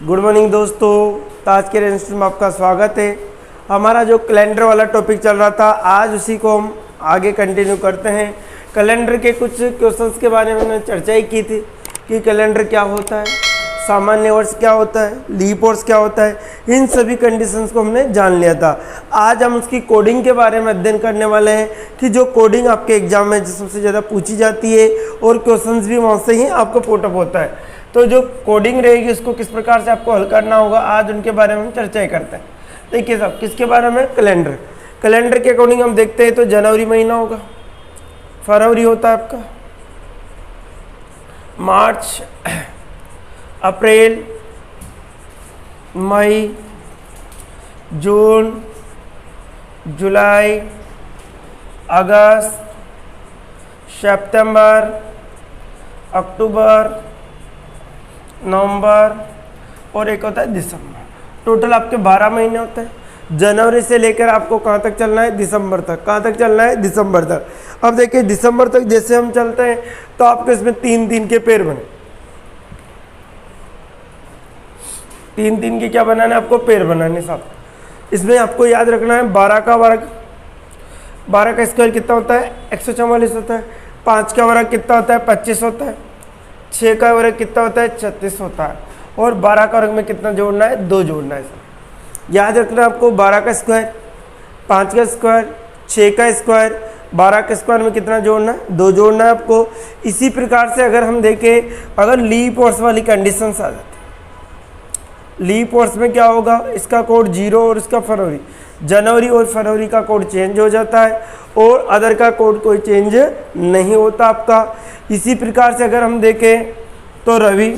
Good morning दोस्तों, आज के इंस्टीट्यूट में आपका स्वागत है। हमारा जो कैलेंडर वाला टॉपिक चल रहा था, आज उसी को हम आगे कंटिन्यू करते हैं। कैलेंडर के कुछ क्वेश्चंस के बारे में हमने चर्चा ही की थी कि कैलेंडर क्या होता है, सामान्य वर्ष क्या होता है, लीप वर्ष क्या होता है, इन सभी कंडीशंस को हमने जान लिया था। आज हम उसकी कोडिंग के बारे में अध्ययन करने वाले हैं कि जो कोडिंग आपके एग्जाम में सबसे ज़्यादा पूछी जाती है और क्वेश्चंस भी वहाँ से ही आपको पुटअप होता है। तो जो कोडिंग रहेगी उसको किस प्रकार से आपको हल करना होगा, आज उनके बारे में हम चर्चा करते हैं। देखिए साहब, किसके बारे में? कैलेंडर। कैलेंडर के अकॉर्डिंग हम देखते हैं तो जनवरी महीना होगा, फरवरी होता है आपका, मार्च, अप्रैल, मई, जून, जुलाई, अगस्त, सितंबर, अक्टूबर, नवंबर और एक होता है दिसंबर। टोटल आपके 12 महीने होते हैं। जनवरी से लेकर आपको कहाँ तक चलना है? दिसंबर तक। कहाँ तक चलना है? दिसंबर तक। अब देखिए दिसंबर तक जैसे हम चलते हैं तो आपके इसमें 3-3 के पेड़ बने, 3-3 के क्या बनाना है आपको? पेड़ बनाने साहब। इसमें आपको याद रखना है 12 का वर्ग, 12 का स्क्वायर कितना होता है? 144 होता है। 5 का वर्ग कितना होता है? 25 होता है। 6 का वर्ग कितना होता है? 36 होता है। और 12 का वर्ग में कितना जोड़ना है? 2 जोड़ना है सर। याद रखना आपको 12 का स्क्वायर, 5 का स्क्वायर, 6 का स्क्वायर, 12 के स्क्वायर में कितना जोड़ना है? 2 जोड़ना है आपको। इसी प्रकार से अगर हम देखें, अगर लीप वर्ष वाली कंडीशंस आ जाती है, लीप वर्ष में क्या होगा? इसका कोड 0 और इसका फरवरी, जनवरी और फरवरी का कोड चेंज हो जाता है और अदर का कोड कोई चेंज नहीं होता आपका। इसी प्रकार से अगर हम देखें तो रवि,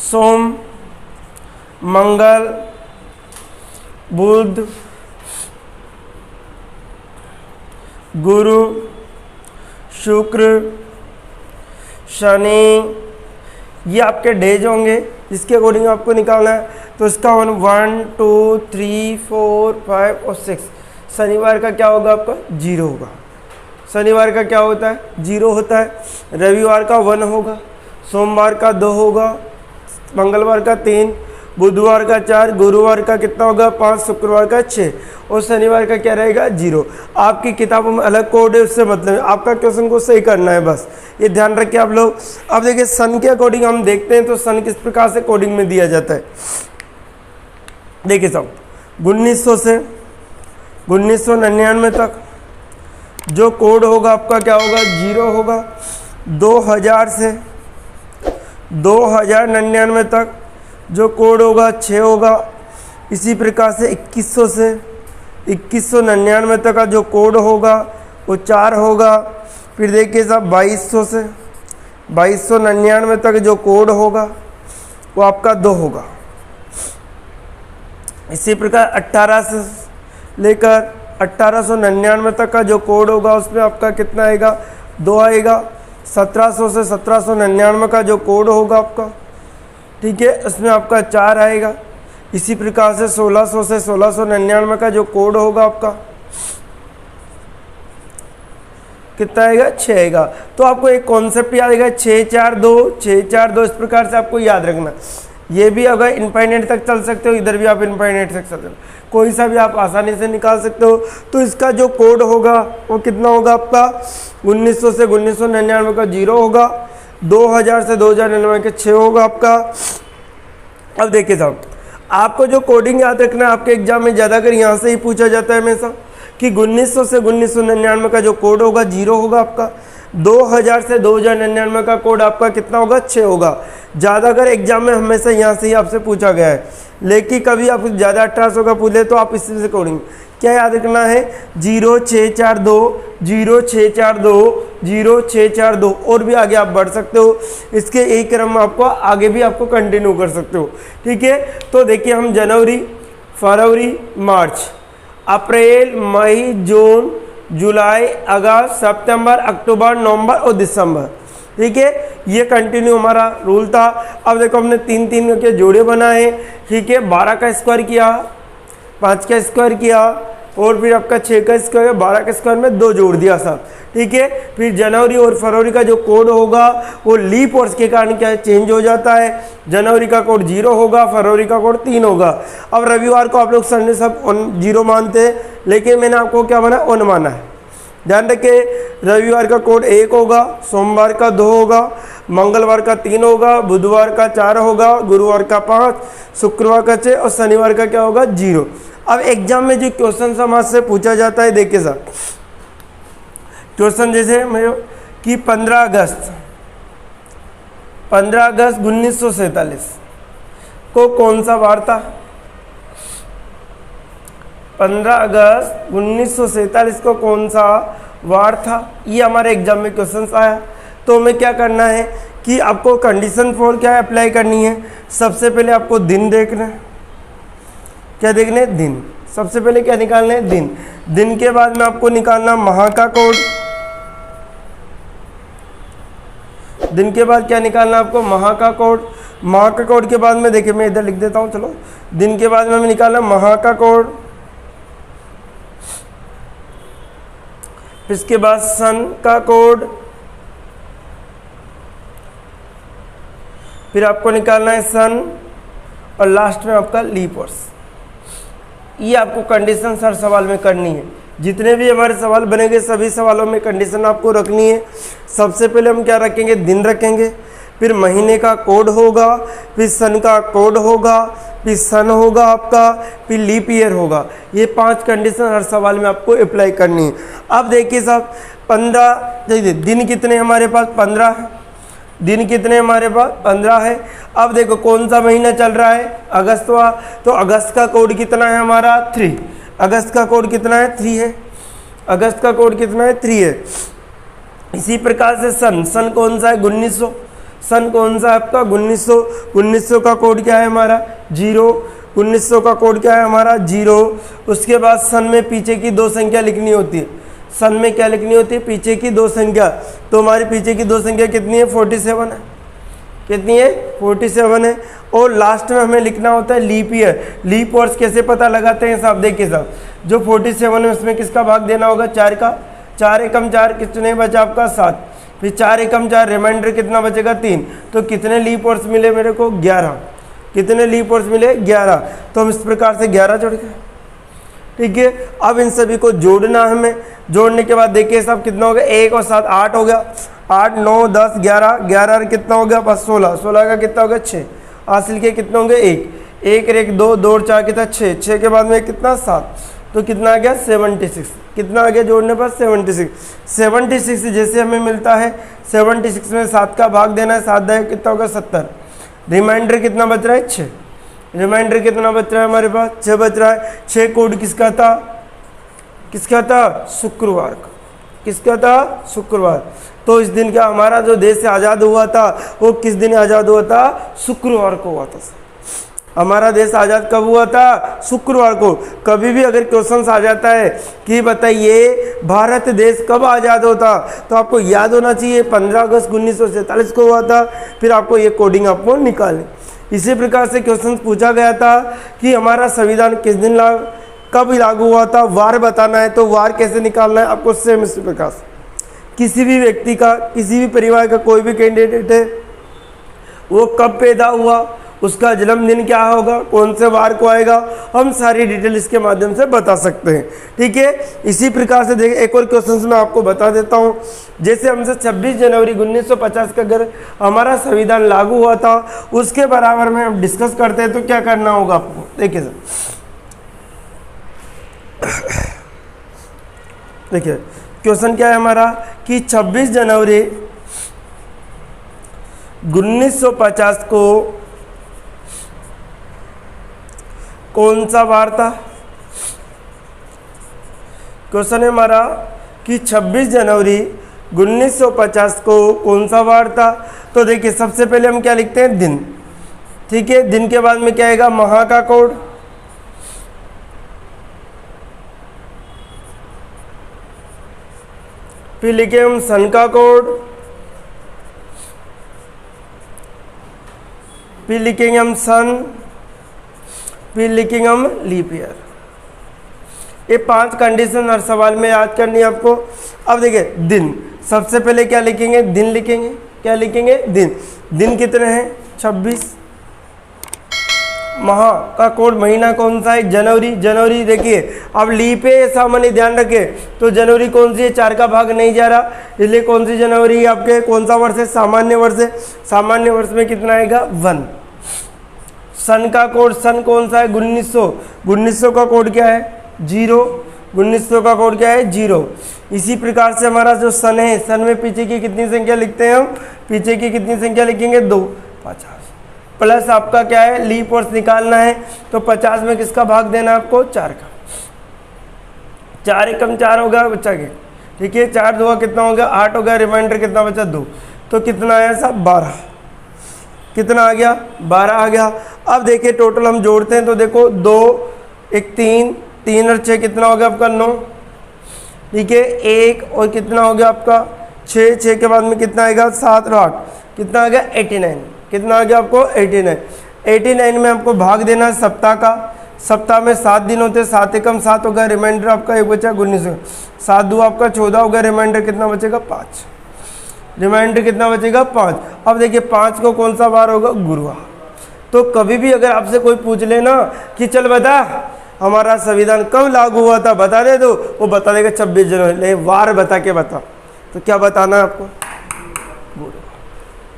सोम, मंगल, बुध, गुरु, शुक्र, शनि, ये आपके डेज होंगे जिसके अकॉर्डिंग आपको निकालना है। तो इसका 1, 2, 3, 4, 5 और 6। शनिवार का क्या होगा आपका? 0 होगा। शनिवार का क्या होता है? 0 होता है। रविवार का 1 होगा, सोमवार का 2 होगा, मंगलवार का 3, बुधवार का 4, गुरुवार का कितना होगा? 5, शुक्रवार का 6 और शनिवार का क्या रहेगा? 0। आपकी किताबों में अलग कोड है, उससे मतलब है आपका क्वेश्चन को सही करना है, बस ये ध्यान रखिए आप लोग। अब देखिए सन के अकॉर्डिंग हम देखते हैं तो सन किस प्रकार से कोडिंग में दिया जाता है। देखिए साहब, 1900 से 1999 तक जो कोड होगा आपका क्या होगा? 0 होगा। 2000 से 2099 तक जो कोड होगा 6 होगा। इसी प्रकार से 2100 से 2199 तक का जो कोड होगा वो 4 होगा। फिर देखिए साहब 2200 से 2299 तक जो कोड होगा वो आपका 2 होगा। इसी प्रकार 18 से लेकर 1899 तक का जो कोड होगा उसमें आपका कितना आएगा? 2 आएगा। 1700 से 1799 का जो कोड होगा आपका, ठीक है, उसमें आपका 4 आएगा। इसी प्रकार से 1600 से 1699 का जो कोड होगा आपका कितना आएगा? 6 आएगा। तो आपको एक कॉन्सेप्ट याद आएगा, 642 642। इस प्रकार से आपको याद रखना। ये भी अगर इनफाइनाइट तक चल सकते हो, इधर भी आप इनफाइनाइट तक चल सकते हो, कोई सा भी आप आसानी से निकाल सकते हो। तो इसका जो कोड होगा वो कितना होगा आपका? 1900 से 1999 का 0 होगा, 2000 से 2099 के 6 होगा आपका। अब देखिए साहब, आपको जो कोडिंग याद रखना है, आपके एग्जाम में ज़्यादातर यहाँ से ही पूछा जाता है हमेशा कि 1900 से 1999 का जो कोड होगा 0 होगा आपका। 2000 से 2099 का कोड आपका कितना होगा? 6 होगा। ज़्यादातर एग्जाम में हमेशा यहाँ से ही आपसे पूछा गया है, लेकिन कभी आप ज़्यादा 1800 का पूछे तो आप इसी से कोडिंग क्या याद रखना है? 0642 0642 0642 और भी आगे आप बढ़ सकते हो। इसके एक क्रम में आपको आगे भी आपको कंटिन्यू कर सकते हो, ठीक है। तो देखिए हम जनवरी, फरवरी, मार्च, अप्रैल, मई, जून, जुलाई, अगस्त, सितंबर, अक्टूबर, नवंबर और दिसंबर, ठीक है, ये कंटिन्यू हमारा रूल था। अब देखो हमने 3-3 के जोड़े बनाए, ठीक है। 12 का स्क्वायर किया, 5 का स्क्वायर किया, और फिर आपका 6 का स्क्वायर 12 के स्क्वायर में 2 जोड़ दिया साहब, ठीक है। फिर जनवरी और फरवरी का जो कोड होगा वो लीप वर्ष के कारण क्या चेंज हो जाता है, जनवरी का कोड 0 होगा, फरवरी का कोड 3 होगा। अब रविवार को आप लोग संडे सब 0 मानते हैं, लेकिन मैंने आपको क्या माना 1 माना है। ध्यान रखिए रविवार का कोड 1 होगा, सोमवार का 2 होगा, मंगलवार का 3 होगा, बुधवार का 4 होगा, गुरुवार का 5, शुक्रवार का 6 और शनिवार का क्या होगा 0। अब एग्जाम में जो क्वेश्चन समाज से पूछा जाता है, देखिए सर क्वेश्चन जैसे कि 15 अगस्त 1947 को कौन सा वार था। 15 अगस्त 1947 को कौन सा वार था, ये हमारे एग्जाम में क्वेश्चन आया। तो हमें क्या करना है कि आपको कंडीशन 4 क्या अप्लाई करनी है। सबसे पहले आपको दिन देखना है, क्या देखना है दिन, सबसे पहले क्या निकालना है दिन। दिन के बाद में आपको निकालना माह का कोड, दिन के बाद क्या निकालना आपको माह का कोड। माह का कोड के बाद में देखिए मैं इधर लिख देता हूँ, चलो दिन के बाद में हमें निकालना माह का कोड, इसके बाद सन का कोड, फिर आपको निकालना है सन और लास्ट में आपका लीप वर्ष। ये आपको कंडीशन हर सवाल में करनी है। जितने भी हमारे सवाल बनेंगे सभी सवालों में कंडीशन आपको रखनी है। सबसे पहले हम क्या रखेंगे दिन रखेंगे, फिर महीने का कोड होगा, फिर सन का कोड होगा, फिर सन होगा आपका, फिर लीप ईयर होगा। ये 5 कंडीशन हर सवाल में आपको अप्लाई करनी है। अब देखिए साहब 15 देखिए दिन कितने हमारे पास 15 है, दिन कितने हमारे पास 15 है। अब देखो कौन सा महीना चल रहा है अगस्त हुआ, तो अगस्त का कोड कितना है हमारा 3, अगस्त का कोड कितना है 3 है, अगस्त का कोड कितना है 3 है। इसी प्रकार से सन, सन कौन सा है 1900, सन कौन सा है आपका 1900, 1900 का कोड क्या है हमारा 0, 1900 का कोड क्या है हमारा 0। उसके बाद सन में पीछे की 2 संख्या लिखनी होती है, सन में क्या लिखनी होती है पीछे की 2 संख्या, तो हमारी पीछे की 2 संख्या कितनी है 47 है, कितनी है 47 है। और लास्ट में हमें लिखना होता है लीप ईयर। लीप वर्ष कैसे पता लगाते हैं साहब, देखिए साहब जो 47 है उसमें किसका भाग देना होगा 4 का, 4 एकम 4 कितने बचा आपका 7, फिर 4 एकम 4 रिमाइंडर कितना बचेगा 3, तो कितने लीप वर्ष मिले मेरे को 11, कितने लीप वर्ष मिले 11। तो हम इस प्रकार से 11 जोड़ के, ठीक है। अब इन सभी को जोड़ना है हमें, जोड़ने के बाद देखिए सब कितना हो गया 1 और 7 8 हो गया, 8 9 10 11, 11 कितना हो गया बस 16, 16 का कितना हो गया 6, हासिल के कितने होंगे 1 1 1 2 2 4 कितना 6, 6 के बाद में कितना 7, तो कितना आ गया 76, कितना आ गया जोड़ने पर 76। 76 जैसे हमें मिलता है 76 में 7 का भाग देना है, 7 दे कितना होगा 70, रिमाइंडर कितना बच रहा है 6, रिमाइंडर कितना बच रहा है हमारे पास 6 बच रहा है। 6 कोड किसका था, किसका था शुक्रवार का, किसका था शुक्रवार। तो इस दिन का हमारा जो देश से आज़ाद हुआ था वो किस दिन आज़ाद हुआ था, शुक्रवार को हुआ था। हमारा देश आज़ाद कब हुआ था, शुक्रवार को। कभी भी अगर क्वेश्चन आ जाता है कि बताइए भारत देश कब आज़ाद होता, तो आपको याद होना चाहिए 15 अगस्त 1947 को हुआ था। फिर आपको ये कोडिंग आपको निकालनी। इसी प्रकार से क्वेश्चन पूछा गया था कि हमारा संविधान किस दिन कब लागू हुआ था, वार बताना है, तो वार कैसे निकालना है आपको सेम इसी प्रकार से। किसी भी व्यक्ति का, किसी भी परिवार का कोई भी कैंडिडेट है वो कब पैदा हुआ, उसका जन्मदिन क्या होगा, कौन से वार को आएगा, हम सारी डिटेल इसके माध्यम से बता सकते हैं, ठीक है। इसी प्रकार से देखिए एक और क्वेश्चन मैं आपको बता देता हूं। जैसे हमसे 26 जनवरी 1950 का अगर हमारा संविधान लागू हुआ था उसके बराबर में हम डिस्कस करते हैं तो क्या करना होगा आपको, देखिए सर देखिए क्वेश्चन क्या है हमारा कि 26 जनवरी 1950 को कौन सा वार था। क्वेश्चन है हमारा कि 26 जनवरी 1950 को कौन सा वार था। तो देखिए सबसे पहले हम क्या लिखते हैं दिन, ठीक है। दिन के बाद में क्या आएगा माह का कोड, फिर लिखे हम सन का कोड, फिर लिखेंगे हम सन, फिर लिखेंगे हम लीप ईयर। ये 5 कंडीशन हर सवाल में याद करनी है आपको। अब देखिए दिन, सबसे पहले क्या लिखेंगे, दिन लिखेंगे। क्या लिखेंगे, दिन। दिन कितने हैं, 26। माह का कोड महीना कौन सा है, जनवरी। जनवरी देखिए अब लीप है, सामान्य ध्यान रखें, तो जनवरी कौन सी है, 4 का भाग नहीं जा रहा, इसलिए कौन सी जनवरी है आपके, कौन सा वर्ष है, सामान्य वर्ष है। सामान्य वर्ष में कितना आएगा, 1। सन का कोड, सन कौन सा है, 1900। 1900 का कोड क्या है, 0। 1900 का कोड क्या है, 0। इसी प्रकार से हमारा जो सन है, सन में पीछे की कितनी संख्या लिखते हैं हम, पीछे की कितनी संख्या लिखेंगे, 2। 50 प्लस आपका क्या है, लीप वर्ष निकालना है, तो 50 में किसका भाग देना है आपको, 4 का। 4 एकम 4 होगा बच्चा के, ठीक है। 4 2 कितना हो गया, 8 हो गया, रिमाइंडर कितना बचा, 2। तो कितना आया साहब, 12। कितना आ गया, 12 आ गया। अब देखिए टोटल हम जोड़ते हैं तो देखो 2 1 3 3 और 6 कितना हो गया आपका, 9, ठीक है। 1 और कितना हो गया आपका 6, 6 के बाद में कितना आएगा, 7 और 8 कितना आ गया, 89। कितना आ गया आपको, 89। 89 में आपको भाग देना है सप्ताह का। सप्ताह में 7 दिन होते हैं, 7 एकम 7 हो गया, रिमाइंडर आपका एक बचा 19। 7 2 आपका 14 हो गया, रिमाइंडर कितना बचेगा, 5। रिमाइंडर कितना बचेगा, 5। अब देखिए 5 को कौन सा वार होगा, गुरुवार। तो कभी भी अगर आपसे कोई पूछ लेना कि चल बता हमारा संविधान कब लागू हुआ था, बता दे, तो वो बता देगा 26 जनवरी, वार बता के बता। तो क्या बताना है आपको,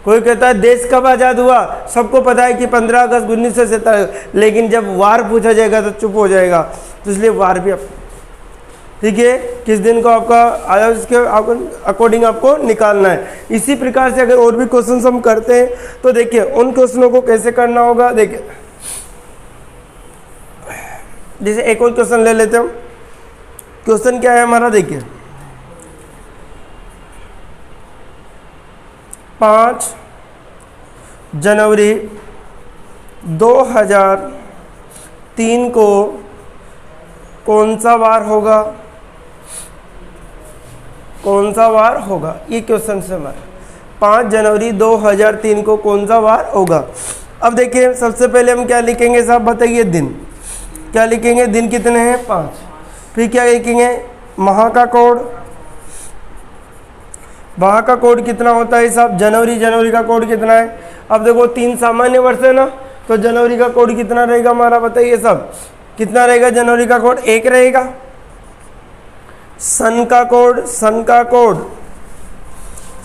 कोई कहता है देश कब आज़ाद हुआ, सबको पता है कि 15 अगस्त 1947, लेकिन जब वार पूछा जाएगा तो चुप हो जाएगा। तो इसलिए वार भी आप, ठीक है, किस दिन को आपका आया उसके अकॉर्डिंग आपको निकालना है। इसी प्रकार से अगर और भी क्वेश्चन हम करते हैं तो देखिए उन क्वेश्चनों को कैसे करना होगा। देखिए जैसे एक और क्वेश्चन ले लेते हैं, क्वेश्चन क्या है हमारा, देखिए 5 जनवरी 2003 को कौन सा वार होगा, कौन सा वार होगा, ये क्वेश्चन से हमारा 5 जनवरी 2003 को कौन सा वार होगा। अब देखिए सबसे पहले हम क्या लिखेंगे साहब, बताइए दिन। क्या लिखेंगे, दिन कितने हैं, 5। फिर क्या लिखेंगे, माह का कोड। माह का कोड कितना होता है साहब, जनवरी। जनवरी का कोड कितना है, अब देखो 3 सामान्य वर्ष है ना, तो जनवरी का कोड कितना रहेगा हमारा, बताइए सब, कितना रहेगा जनवरी का कोड, 1 रहेगा। सन का कोड, सन का कोड,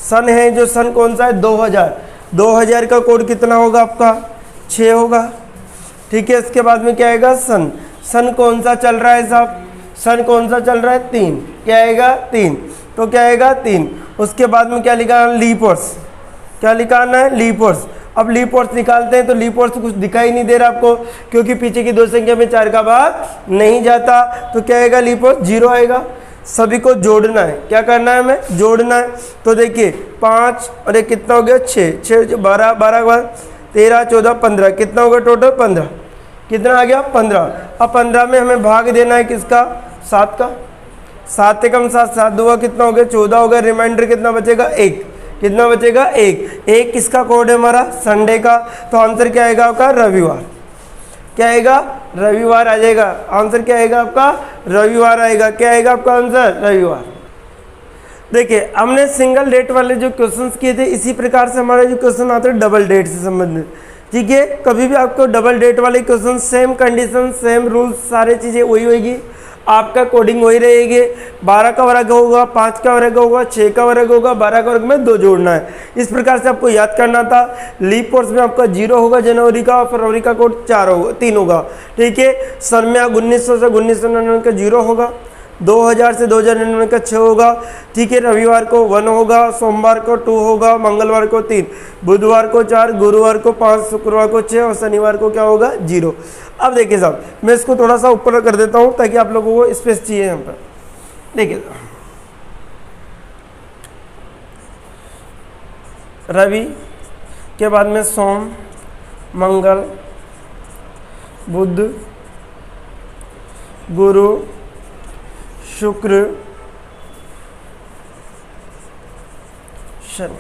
सन है जो सन कौन सा है, 2000। 2000 का कोड कितना होगा आपका, 6 होगा, ठीक है। इसके बाद में क्या आएगा, सन। सन कौन सा चल रहा है साहब, सन कौन सा चल रहा है, 3। क्या आएगा, 3। तो क्या आएगा, 3। उसके बाद में क्या लिखा है, लीप वर्ष। क्या लिखाना है, लीप वर्ष। अब लीप वर्ष निकालते हैं तो लीप वर्ष कुछ दिखाई नहीं दे रहा आपको, क्योंकि पीछे की 2 संख्या में 4 का भाग नहीं जाता। तो क्या आएगा, लीप वर्ष 0 आएगा। सभी को जोड़ना है, क्या करना है, हमें जोड़ना है। तो देखिए 5 और एक कितना हो गया, 6, 6 12 12 12 13 14 15 कितना होगा टोटल, 15। कितना आ गया, 15। अब 15 में हमें भाग देना है किसका, 7 का। 7 एकम 7, 7 2 कितना हो गया, 14 हो गया, रिमाइंडर कितना बचेगा, 1। कितना बचेगा, 1। 1 किसका कोड है हमारा, संडे का। तो आंसर क्या आएगा आपका, रविवार। क्या आएगा, रविवार आ जाएगा। आंसर क्या आएगा आपका, रविवार आएगा। क्या आएगा आपका आंसर, रविवार। देखिए हमने सिंगल डेट वाले जो क्वेश्चंस किए थे, इसी प्रकार से हमारे जो क्वेश्चन आते हैं डबल डेट से संबंधित, ठीक है। कभी भी आपको डबल डेट वाले question, same condition, same rules, सारी चीज़ें वही होगी, आपका कोडिंग वही रहेगी। 12 का वर्ग होगा, 5 का वर्ग होगा, 6 का वर्ग होगा, 12 का वर्ग में 2 जोड़ना है। इस प्रकार से आपको याद करना था। लीप वर्ष में आपका 0 होगा जनवरी का, और फरवरी का कोड 3 होगा, ठीक है। सन में 1900 से 1999 का 0 होगा, 2000 से 2099 का 6 होगा, ठीक है। रविवार को 1 होगा, सोमवार को 2 होगा, मंगलवार को 3, बुधवार को 4, गुरुवार को 5, शुक्रवार को 6 और शनिवार को क्या होगा, 0। अब देखिए साहब मैं इसको थोड़ा सा ऊपर कर देता हूँ ताकि आप लोगों को स्पेस चाहिए यहाँ पर। देखिए रवि के बाद में सोम, मंगल, बुध, गुरु, शुक्र, शनि।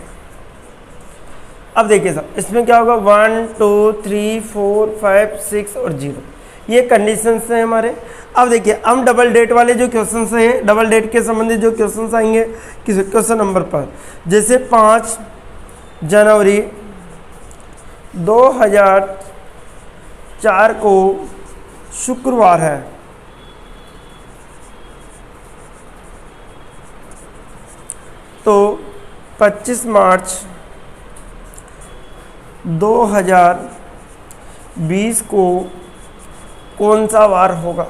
अब देखिए साहब इसमें क्या होगा, 1 2 3 4 5 6 और 0, ये कंडीशंस हैं हमारे। अब देखिए हम डबल डेट वाले जो क्वेश्चन हैं, डबल डेट के संबंधित जो क्वेश्चन आएंगे किस क्वेश्चन नंबर पर, जैसे 5 जनवरी 2004 को शुक्रवार है, तो 25 मार्च 2020 को कौन सा वार होगा।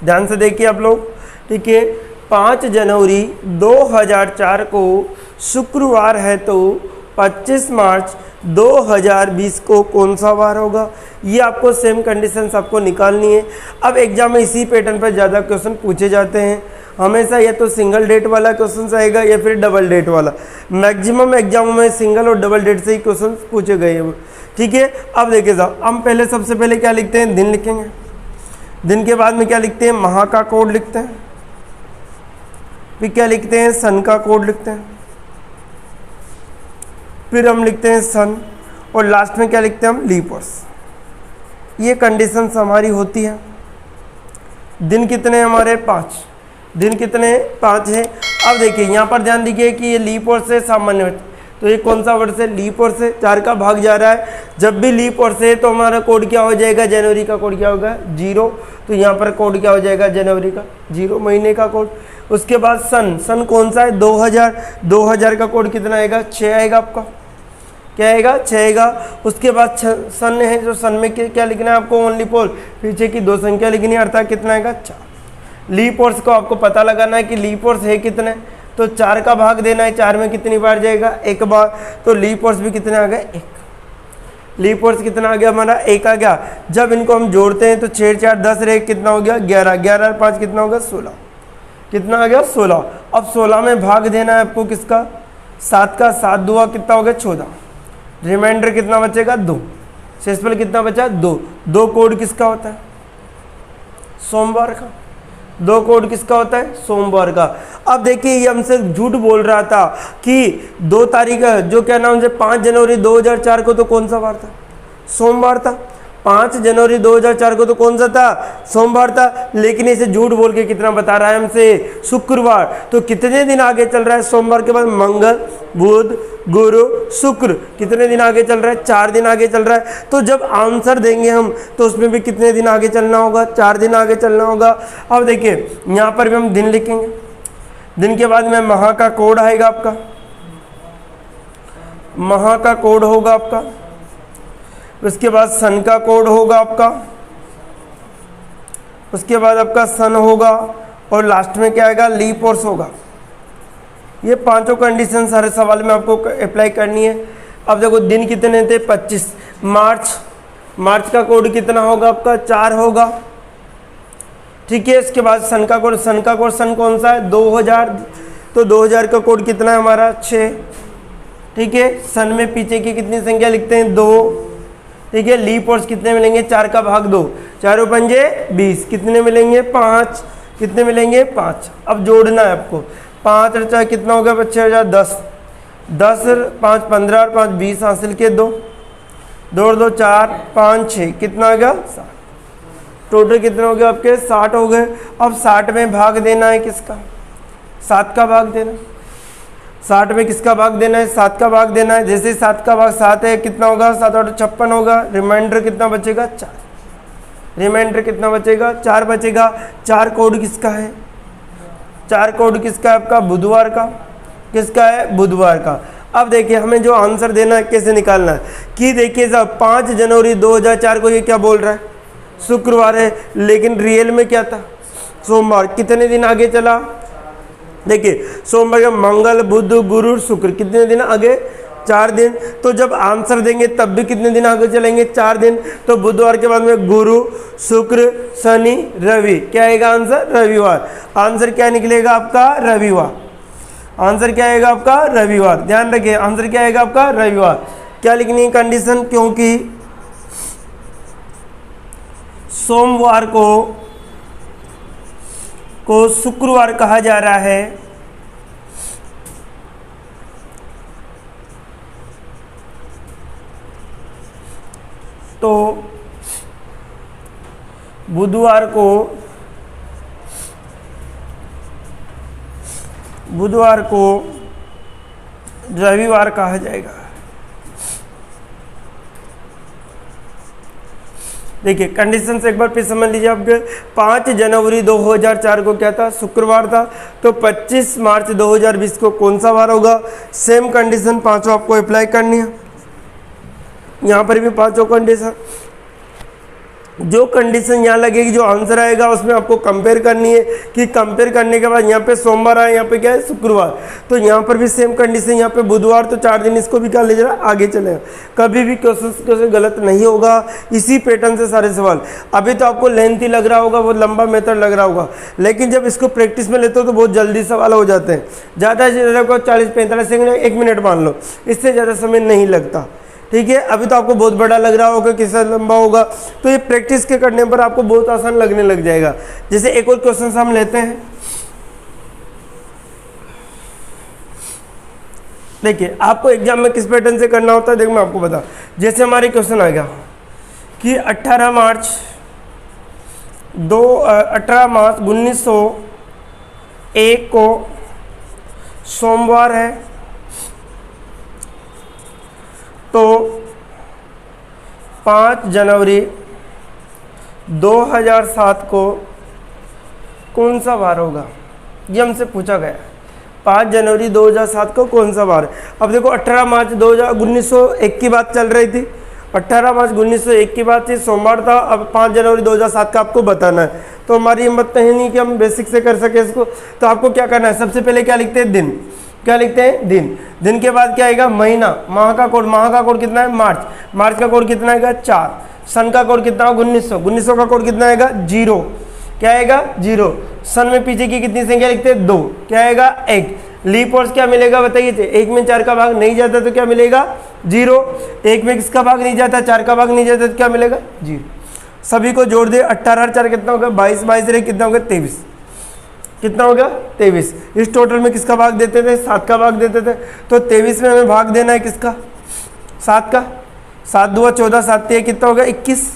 ध्यान से देखिए आप लोग, ठीक है। 5 जनवरी 2004 को शुक्रवार है, तो 25 मार्च 2020 को कौन सा वार होगा। ये आपको सेम कंडीशंस आपको निकालनी है। अब एग्जाम में इसी पैटर्न पर ज़्यादा क्वेश्चन पूछे जाते हैं हमेशा, या तो सिंगल डेट वाला क्वेश्चन आएगा या फिर डबल डेट वाला। मैक्सिमम एग्जामों में सिंगल और डबल डेट से ही क्वेश्चन पूछे गए हैं, ठीक है। अब देखिए साहब, हम पहले सबसे पहले क्या लिखते हैं, दिन लिखेंगे। दिन के बाद में क्या लिखते हैं, माह का कोड लिखते हैं। फिर क्या लिखते हैं, सन का कोड लिखते हैं। फिर हम लिखते हैं सन, और लास्ट में क्या लिखते हैं हम, लीप वर्ष। ये कंडीशंस हमारी होती है। दिन कितने हमारे, 5 दिन कितने, 5 है। अब देखिए यहाँ पर ध्यान दीजिए कि ये लीप वर्ष है, सामान्य वर्ष, तो ये कौन सा वर्ष है, लीप वर्ष है। 4 का भाग जा रहा है, जब भी लीप वर्ष है तो हमारा कोड क्या हो जाएगा, जनवरी का कोड क्या होगा, 0। तो यहाँ पर कोड क्या हो जाएगा, जनवरी का 0, महीने का कोड। उसके बाद सन, सन कौन सा है, 2000 का कोड कितना आएगा, 6 आएगा आपका, क्या आएगा, 6 आएगा। उसके बाद सन है, जो सन में क्या लिखना है आपको, ओनली पोल, पीछे की 2 संख्या लिखनी है, अर्थात कितना आएगा, 4। लीप वर्ष को आपको पता लगाना है कि लीप वर्ष है कितने, तो 4 का भाग देना है, 4 में कितनी बार जाएगा, 1 बार। तो लीप वर्ष भी कितने आ गए, 1। लीप वर्ष कितना आ गया हमारा, 1 आ गया। जब इनको हम जोड़ते हैं तो 6 4 10 रहे, कितना हो गया, 11, 11 और 5 कितना होगा, 16। कितना आ गया, 16। अब 16 में भाग देना है आपको किसका, 7 का, 7 दुआ कितना हो गया, 14। रिमाइंडर कितना बचेगा, 2। शेषफल कितना बचा, 2। 2 कोड किसका होता है, सोमवार का। 2 कोड किसका होता है, सोमवार का। अब देखिए ये हमसे झूठ बोल रहा था कि 2 तारीख, जो क्या नाम से 5 जनवरी 2004 को तो कौन सा वार था, सोमवार था। 5 जनवरी 2004 को तो कौन सा था, सोमवार था। लेकिन इसे झूठ बोल के कितना बता रहा है हमसे, शुक्रवार। तो कितने दिन आगे चल रहा है, सोमवार के बाद मंगल, बुध, गुरु, शुक्र, कितने दिन आगे चल रहा है, 4 दिन आगे चल रहा है। तो जब आंसर देंगे हम तो उसमें भी कितने दिन आगे चलना होगा, 4 दिन आगे चलना होगा। अब देखिए यहाँ पर भी हम दिन लिखेंगे। दिन के बाद में माह का कोड आएगा आपका, माह का कोड होगा आपका। उसके बाद सन का कोड होगा आपका, उसके बाद आपका सन होगा, और लास्ट में क्या आएगा, लीप वर्ष होगा। ये 5 कंडीशन हर सवाल में आपको अप्लाई करनी है। अब देखो दिन कितने थे, 25 मार्च, मार्च का कोड कितना होगा आपका, 4 होगा, ठीक है। इसके बाद सन का कोड, सन का कोड, सन कौन सा है, 2000, तो 2000 का कोड कितना है हमारा, 6, ठीक है। सन में पीछे की कितनी संख्या लिखते हैं, 2, ठीक है। लीप वर्ष कितने मिलेंगे, 4 का भाग 2, 4 पंजे 20, कितने मिलेंगे, 5, कितने मिलेंगे, 5। अब जोड़ना है आपको, 5 और 4 कितना हो गया बच्चे, 10, 10 5 15 और 5 20, हासिल के 2, 2 और 2 4, 5 6, कितना आ गया, 7। टोटल कितने हो गए आपके, 60 हो गए। अब 60 में भाग देना है किसका, 7 का भाग देना। 60 में किसका भाग देना है, 7 का भाग देना है। जैसे 7 का भाग 7 है, कितना होगा, 7 और 56 होगा। रिमाइंडर कितना बचेगा, 4। रिमाइंडर कितना बचेगा, 4 बचेगा। 4 कोड किसका है, 4 कोड किसका है आपका, बुधवार का। किसका है, बुधवार का। अब देखिए हमें जो आंसर देना है कैसे निकालना है कि देखिए साहब 5 जनवरी 2004 को ये क्या बोल रहा है, शुक्रवार है, लेकिन रियल में क्या था, सोमवार। कितने दिन आगे चला, देखिए सोमवार का मंगल बुध गुरु शुक्र, कितने दिन आगे, 4 दिन। तो जब आंसर देंगे तब भी कितने दिन आगे चलेंगे, 4 दिन। तो बुधवार के बाद में गुरु शुक्र शनि रवि, क्या आएगा आंसर, रविवार। आंसर क्या निकलेगा आपका, रविवार। आंसर क्या आएगा आपका, रविवार। ध्यान रखिए आंसर क्या आएगा आपका, रविवार। क्या लिखनी है कंडीशन, क्योंकि सोमवार को शुक्रवार कहा जा रहा है, तो बुधवार को रविवार कहा जाएगा। देखिए कंडीशन से एक बार फिर समझ लीजिए। आपके 5 जनवरी 2004 को क्या था, शुक्रवार था। तो 25 मार्च 2020 को कौन सा वार होगा। सेम कंडीशन पांचों आपको अप्लाई करनी है। यहाँ पर भी पांचों कंडीशन, जो कंडीशन यहाँ लगेगी, जो आंसर आएगा उसमें आपको कंपेयर करनी है कि कंपेयर करने के बाद यहाँ पे सोमवार आया, यहाँ पे क्या है शुक्रवार, तो यहाँ पर भी सेम कंडीशन, यहाँ पे बुधवार, तो 4 दिन इसको भी क्या ले जाना, आगे चलेगा। कभी भी क्वेश्चन गलत नहीं होगा। इसी पैटर्न से सारे सवाल। अभी तो आपको लेंथी लग रहा होगा, बहुत लंबा मेथड लग रहा होगा, लेकिन जब इसको प्रैक्टिस में लेते हो तो बहुत जल्दी सवाल हो जाते हैं। ज़्यादा से ज़्यादा 40-45 सेकंड, 1 मिनट मान लो, इससे ज़्यादा समय नहीं लगता। ठीक है, अभी तो आपको बहुत बड़ा लग रहा होगा, किससे लंबा होगा, तो ये प्रैक्टिस के करने पर आपको बहुत आसान लगने लग जाएगा। जैसे एक और क्वेश्चन हम लेते हैं। देखिए आपको एग्जाम में किस पैटर्न से करना होता है, देखो मैं आपको बता। जैसे हमारे क्वेश्चन आ गया कि 18 मार्च 1901 को सोमवार है, तो 5 जनवरी 2007 को कौन सा वार होगा, ये हमसे पूछा गया। 5 जनवरी 2007 को कौन सा वार। अब देखो 18 मार्च 1901 की बात चल रही थी, 18 मार्च 1901 की बात थी, सोमवार था। अब 5 जनवरी 2007 का आपको बताना है, तो हमारी हिम्मत तो है नहीं कि हम बेसिक से कर सके इसको। तो आपको क्या करना है, सबसे पहले क्या लिखते हैं, दिन। क्या लिखते हैं, दिन। दिन के बाद क्या आएगा, महीना। माह का कोड कितना है, मार्च। मार्च का कोड कितना आएगा, 4। सन का कोड कितना होगा, 1900। 1900 का कोड कितना आएगा, 0। क्या आएगा, 0। सन में पीछे की कितनी संख्या लिखते हैं, 2। क्या आएगा, 1। लीप ईयर्स क्या मिलेगा बताइए। 1 में 4 का भाग नहीं जाता तो क्या मिलेगा, 0। 1 में किसका भाग नहीं जाता, 4 का भाग नहीं जाता तो क्या मिलेगा, 0। सभी को जोड़ दे, 18 और 4 कितना होगा, 22। 22 रहे कितना होगा, 23। कितना हो गया, 23। इस टोटल में किसका भाग देते थे, 7 का भाग देते थे। तो 23 में हमें भाग देना है किसका, 7 का। 7 दूआ 14, 7 3 कितना हो गया, 21।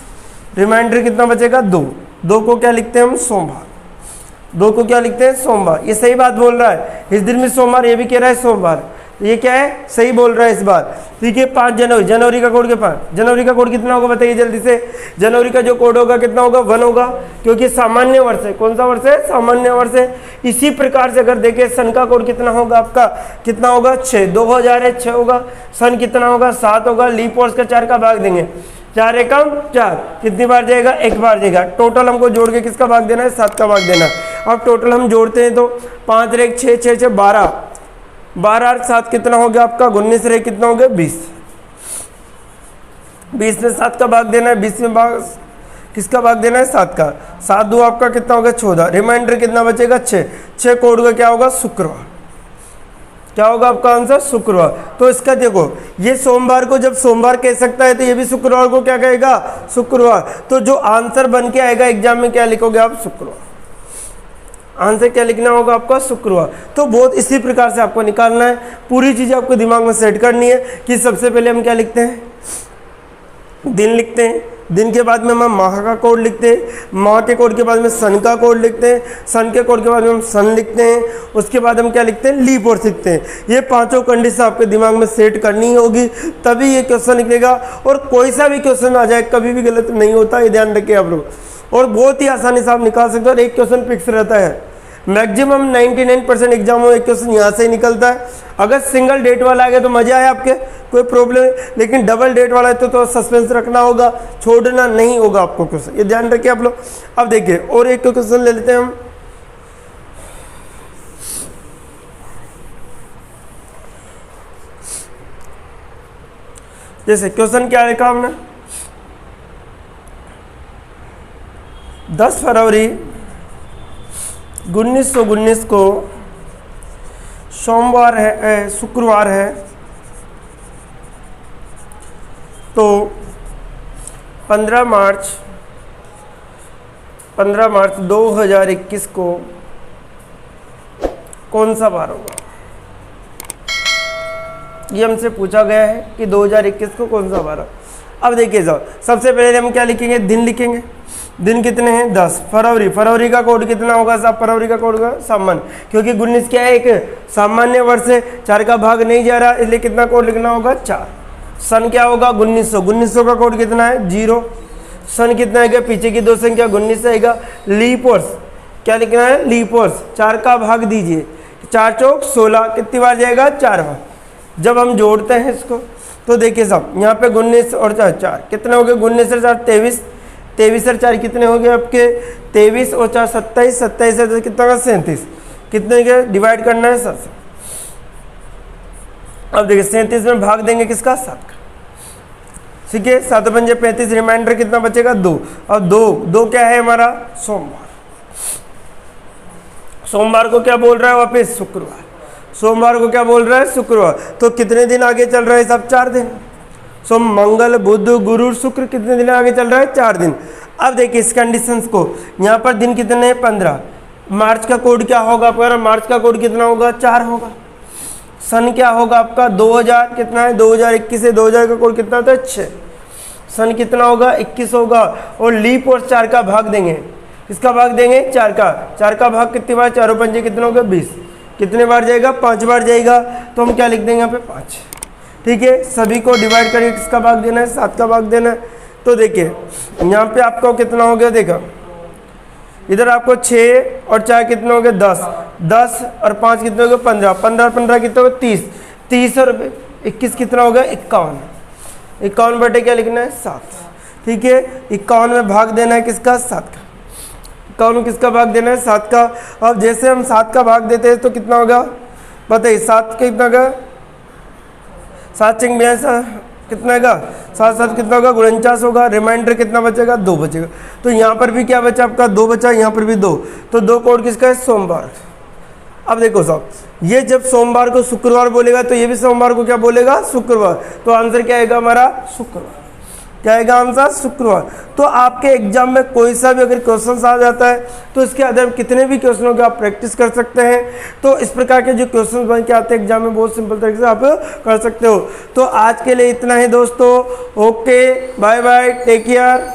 रिमाइंडर कितना बचेगा, 2। 2 को क्या लिखते हैं हम, सोमवार। 2 को क्या लिखते हैं, सोमवार। ये सही बात बोल रहा है, इस दिन में सोमवार, ये भी कह रहा है सोमवार। ये क्या है, सही बोल रहा है इस बार। ठीक है, 5 जनवरी, जनवरी का कोड क्या, 5 जनवरी का कोड कितना होगा बताइए जल्दी से। जनवरी का जो कोड होगा कितना होगा, 1 होगा, क्योंकि सामान्य वर्ष है। कौन सा वर्ष है, सामान्य वर्ष है। इसी प्रकार से अगर देखें, सन का कोड कितना होगा आपका, कितना होगा, 6। 2000 है, 6 होगा। सन कितना होगा, 7 होगा। लीप ईयर्स का 4 का भाग देंगे, 4 एकम 4, कितनी बार जाएगा, 1 बार जाएगा। टोटल हमको जोड़ के किसका भाग देना है, 7 का भाग देना है। अब टोटल हम जोड़ते हैं तो 5 रहे 6, 6 6 12, 12 और 7 कितना हो गया आपका, 19 रहे कितना हो गया, 20। 20 में 7 का भाग देना है, 20 में भाग किसका भाग देना है, 7 का। 7 दो आपका कितना होगा, 14। रिमाइंडर कितना बचेगा, 6। 6 कोड का क्या होगा, शुक्रवार। क्या होगा आपका आंसर, शुक्रवार। तो इसका देखो, ये सोमवार को जब सोमवार कह सकता है तो ये भी शुक्रवार को क्या कहेगा, शुक्रवार। तो जो आंसर बन के आएगा एग्जाम में क्या लिखोगे आप, शुक्रवार। आंसर क्या लिखना होगा आपका, शुक्रवार। तो बहुत इसी प्रकार से आपको निकालना है। पूरी चीज़ आपको दिमाग में सेट करनी है कि सबसे पहले हम क्या लिखते हैं, दिन लिखते हैं। दिन के बाद में हम माह का कोड लिखते हैं। माह के कोड के बाद में सन का कोड लिखते हैं। सन के कोड के बाद में हम सन लिखते हैं। उसके बाद हम क्या लिखते हैं, लीप ईयर लिखते हैं। ये पांचों कंडीशन आपके दिमाग में सेट करनी होगी, तभी ये क्वेश्चन निकलेगा। और कोई सा भी क्वेश्चन आ जाए, कभी भी गलत नहीं होता, ये ध्यान रखिए आप लोग। और बहुत ही आसानी से आप निकाल सकते हो। और एक क्वेश्चन फिक्स रहता है, मैक्सिमम 99% एग्जाम में एक क्वेश्चन यहाँ से ही निकलता है। अगर सिंगल डेट वाला आ गया तो मजा आया आपके, कोई प्रॉब्लम है। लेकिन डबल डेट वाला है तो सस्पेंस रखना होगा, छोड़ना नहीं होगा आपको क्वेश्चन, ये ध्यान रखिए आप लोग। अब देखिए और एक क्वेश्चन ले लेते हैं हम। जैसे क्वेश्चन क्या लिखा हमने, 10 फरवरी 1919 को सोमवार है, शुक्रवार है, तो 15 मार्च 2021 को कौन सा वार होगा। ये हमसे पूछा गया है कि 2021 को कौन सा वार है। अब देखिए साहब, सबसे पहले हम क्या लिखेंगे, दिन लिखेंगे। दिन कितने हैं 10। फरवरी, फरवरी का कोड कितना होगा साहब, फरवरी का कोड होगा सामान्य, क्योंकि 19 क्या है, एक सामान्य वर्ष है, 4 का भाग नहीं जा रहा, इसलिए कितना कोड लिखना होगा 4। सन क्या होगा 1900, 1900 का कोड कितना है 0। सन कितना आएगा, पीछे की 2 संख्या 19 आएगा। लीप वर्ष क्या लिखना है, लीप वर्ष 4 का भाग दीजिए, 4 चौक 16, कितनी बार जाएगा 4 बार। जब हम जोड़ते हैं इसको तो देखिए साहब, यहाँ पे 19 और 4 कितने हो गए, 19 और 4 23, 23 और 4 कितने हो गए आपके 23 और 4 27, 27 और कितना होगा 37, कितने के डिवाइड करना है 7 से। अब देखिए 37 में भाग देंगे किसका, 7 का, ठीक है। 7 पंजे 35, रिमाइंडर कितना बचेगा 2। अब 2 क्या है हमारा, सोमवार। सोमवार को क्या बोल रहा है वापस, शुक्रवार। सोमवार को क्या बोल रहा है, शुक्रवार। तो कितने दिन आगे चल रहा है साहब, 4 दिन। सोम मंगल बुध गुरु शुक्र, कितने दिन आगे चल रहा है, 4 दिन। अब देखिए इस कंडीशंस को, यहाँ पर दिन कितने हैं 15। मार्च का कोड क्या होगा आपका, मार्च का कोड कितना होगा 4 होगा। सन क्या होगा आपका 2000, कितना है 2021 है, 2000 का कोड कितना होता है 6। सन कितना होगा 21 होगा। और लीप और 4 का भाग देंगे, किसका भाग देंगे 4 का। 4 का भाग कितनी बार, 4 पंजे कितने होगा 20, कितने बार जाएगा 5 बार जाएगा। तो हम क्या लिख देंगे यहाँ पे 5, ठीक है। सभी को डिवाइड करके किसका भाग देना है, 7 का भाग देना है। तो देखिए यहाँ पे आपको कितना हो गया, देखा इधर आपको 6 और 4 कितने हो गए 10, 10 और 5 कितने हो गए 15, 15 और 15 कितने हो गए 30, 30 और 21 कितना हो गया 51, 51 बटे क्या लिखना है 7, ठीक है। 51 में भाग देना है किसका, 7 का। 51 में किसका भाग देना है, 7 का। अब जैसे हम 7 का भाग देते हैं तो कितना होगा बताइए, 7 का कितना होगा, 7 चिंग 42 कितना होगा, 7 7 कितना होगा 49 होगा। रिमाइंडर कितना बचेगा 2 बचेगा। तो यहाँ पर भी क्या बचा आपका 2 बचा, यहाँ पर भी 2। तो 2 कोड किसका है, सोमवार। अब देखो साहब, ये जब सोमवार को शुक्रवार बोलेगा तो ये भी सोमवार को क्या बोलेगा, शुक्रवार। तो आंसर क्या आएगा हमारा, शुक्रवार। क्या आएगा आंसर, शुक्रवार। तो आपके एग्जाम में कोई सा भी अगर क्वेश्चन आ जाता है तो इसके आधार कितने भी क्वेश्चनों की आप प्रैक्टिस कर सकते हैं। तो इस प्रकार के जो क्वेश्चन बन के आते हैं एग्जाम में, बहुत सिंपल तरीके से आप कर सकते हो। तो आज के लिए इतना ही दोस्तों, okay bye bye, take care.